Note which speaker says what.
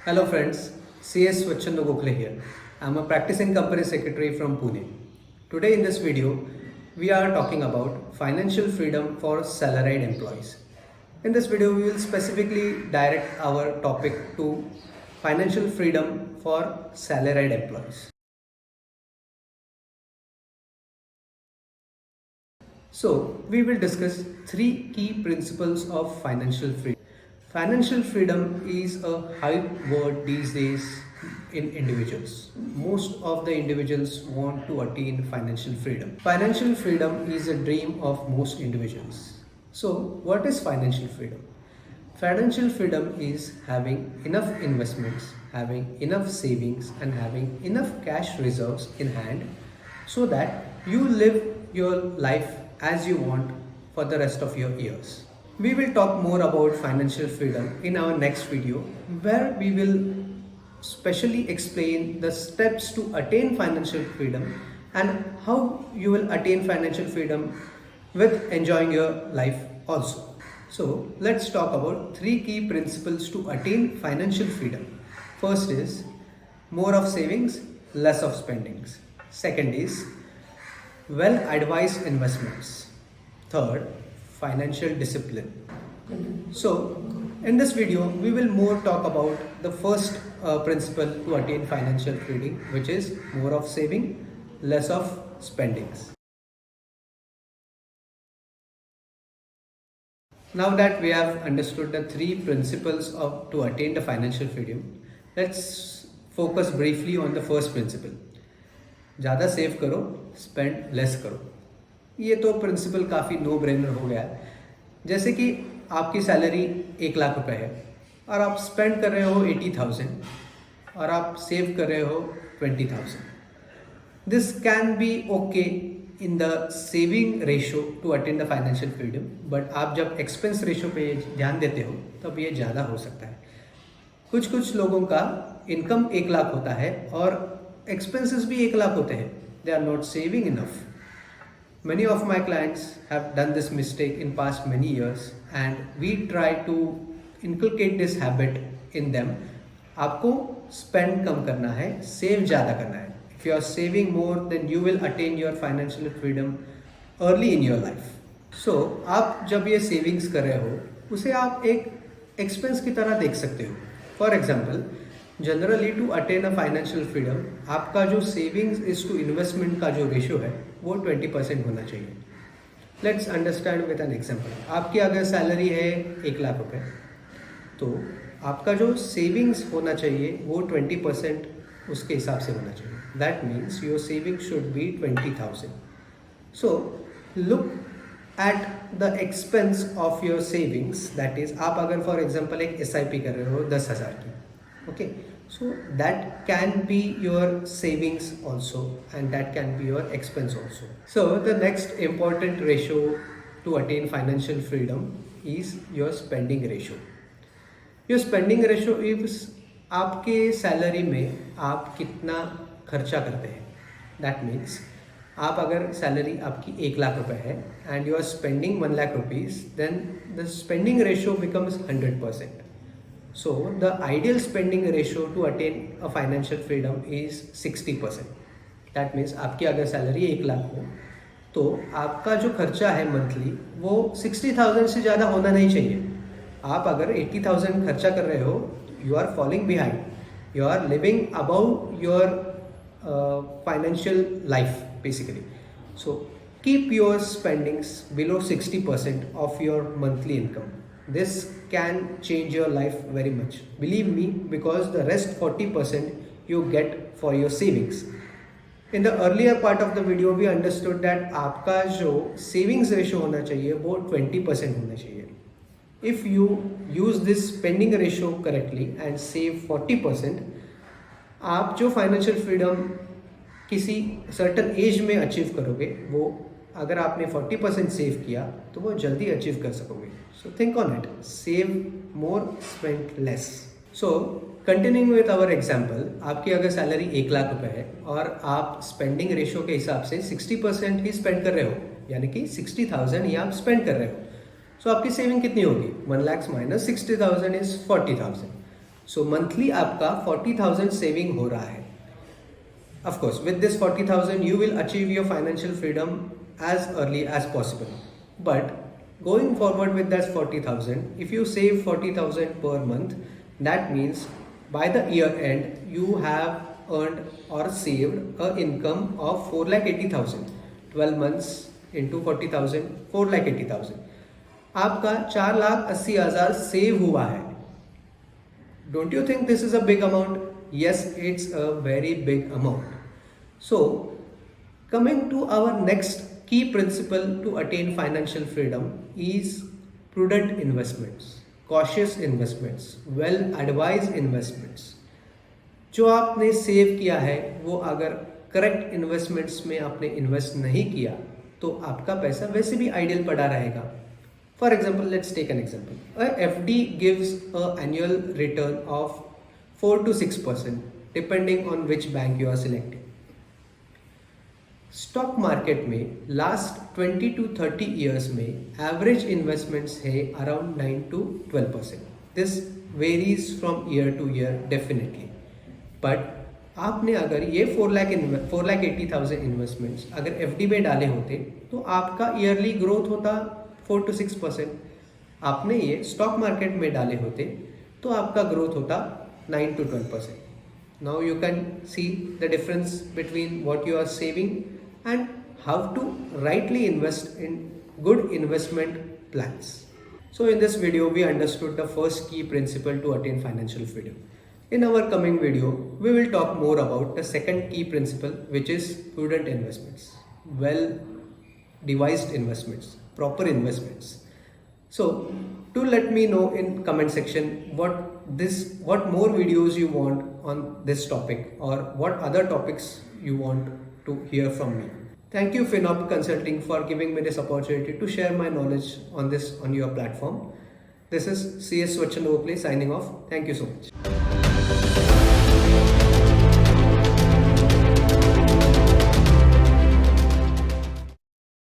Speaker 1: Hello friends, CS Swachchandra Gokhale here. I'm a practicing company secretary from Pune. Today in this video, we are talking about financial freedom for salaried employees. In this video, we will specifically direct our topic to financial freedom for salaried employees. So, we will discuss three key principles of financial freedom. Financial freedom is a hype word these days in individuals. Most of the individuals want to attain financial freedom. Financial freedom is a dream of most individuals. So, what is financial freedom? Financial freedom is having enough investments, having enough savings, and having enough cash reserves in hand so that you live your life as you want for the rest of your years. We will talk more about financial freedom in our next video, where we will specially explain the steps to attain financial freedom and how you will attain financial freedom with enjoying your life also. So let's talk about three key principles to attain financial freedom. First is more of savings, less of spendings. Second is well advised investments. Third, financial discipline. So in this video, we will more talk about the first principle to attain financial freedom, which is more of saving, less of spendings. Now that we have understood the three principles to attain the financial freedom, let's focus briefly on the first principle. ज़्यादा save करो, spend less करो. ये तो principal काफ़ी no brainer हो गया है. जैसे कि आपकी सैलरी 1,00,000 रुपए है और आप स्पेंड कर रहे हो 80,000 और आप सेव कर रहे हो 20,000. This can be okay in the saving ratio two attain the financial freedom, but आप जब एक्सपेंस रेशो पे ध्यान देते हो तब ये ज़्यादा हो सकता है. कुछ लोगों का इनकम 1,00,000 होता है और expenses भी 1,00,000 होते हैं. They are not saving enough. Many of my clients have done this mistake in past many years and we try to inculcate this habit in them. आपको spend कम करना है, save ज़्यादा करना है. If you are saving more, then you will attain your financial freedom early in your life. So आप जब ये savings कर रहे हो, उसे आप एक expense की तरह देख सकते हो. For example, generally to attain a financial freedom आपका जो सेविंग्स इज टू इन्वेस्टमेंट का जो रेशियो है वो 20% होना चाहिए. Let's understand with an example. आपकी अगर सैलरी है 1,00,000 रुपए, तो आपका जो सेविंग्स होना चाहिए वो 20% उसके हिसाब से होना चाहिए. That means your saving should be 20,000. So look at the expense of your savings. That is आप अगर फॉर एग्जाम्पल एक SIP कर रहे हो 10,000 की. Okay, so that can be your savings also and that can be your expense also. So the next important ratio to attain financial freedom is your spending ratio. Your spending ratio is आपके salary में आप कितना खर्चा करते हैं. That means आप अगर salary आपकी 1,00,000 रुपए है and you are spending 1,00,000 rupees, then the spending ratio becomes 100%. So the ideal spending ratio to attain a financial freedom is 60%. That means आपकी अगर सैलरी 1,00,000 हो तो आपका जो खर्चा है मंथली वो 60,000 से ज़्यादा होना नहीं चाहिए. आप अगर 80,000 खर्चा कर रहे हो, you are falling behind, you are living above your financial life basically. So keep your spendings below 60% of your monthly income. This can change your life very much. Believe me, because the rest 40% you get for your savings. In the earlier part of the video, we understood that आपका जो savings ratio होना चाहिए वो 20% होना चाहिए. If you use this spending ratio correctly and save 40%, आप जो financial freedom किसी certain age में achieve करोगे, वो अगर आपने 40% सेव किया तो वो जल्दी अचीव कर सकोगे. So think on it. Save more, spend less. So continuing with our example, आपकी अगर सैलरी 1,00,000 रुपए है और आप स्पेंडिंग रेशियो के हिसाब से 60% ही स्पेंड कर रहे हो, यानी कि 60,000 ही आप स्पेंड कर रहे हो. सो आपकी सेविंग कितनी होगी? 1,00,000 माइनस 60,000 इज 40,000. सो मंथली आपका 40,000 सेविंग हो रहा है. Of course, with this 40,000, you will achieve your financial freedom as early as possible. But going forward with that 40,000, if you save 40,000 per month, that means by the year end, you have earned or saved a income of 4,80,000. 12 months into 40,000, 4,80,000. आपका 4,80,000 save हुआ है. Don't you think this is a big amount? Yes, it's a very big amount. So, coming to our next key principle to attain financial freedom is prudent investments, cautious investments, well advised investments. जो आपने save किया है वो अगर correct investments में आपने invest नहीं किया तो आपका पैसा वैसे भी आइडियल पड़ा रहेगा. For example, let's take an example. A FD gives an annual return of 4 to 6% depending on which bank you are selecting. Stock market में लास्ट 20 to 30 ईयर्स में एवरेज इन्वेस्टमेंट्स है around 9 to 12%. This varies from year two year definitely. But आपने अगर ये 4,80,000 investments अगर FD में डाले होते तो आपका ईयरली ग्रोथ होता 4 to 6%. आपने ये स्टॉक मार्केट में डाले होते तो आपका ग्रोथ होता 9 to 12%. Now you can see the difference between what you are saving and how to rightly invest in good investment plans. So in this video we understood the first key principle to attain financial freedom. In our coming video we will talk more about the second key principle, which is prudent investments, well devised investments, proper investments. So do let me know in comment section what more videos you want on this topic or what other topics you want to hear from me. Thank you Finop Consulting for giving me this opportunity to share my knowledge on your platform. This is CS Swachandopalli signing off. Thank you so much.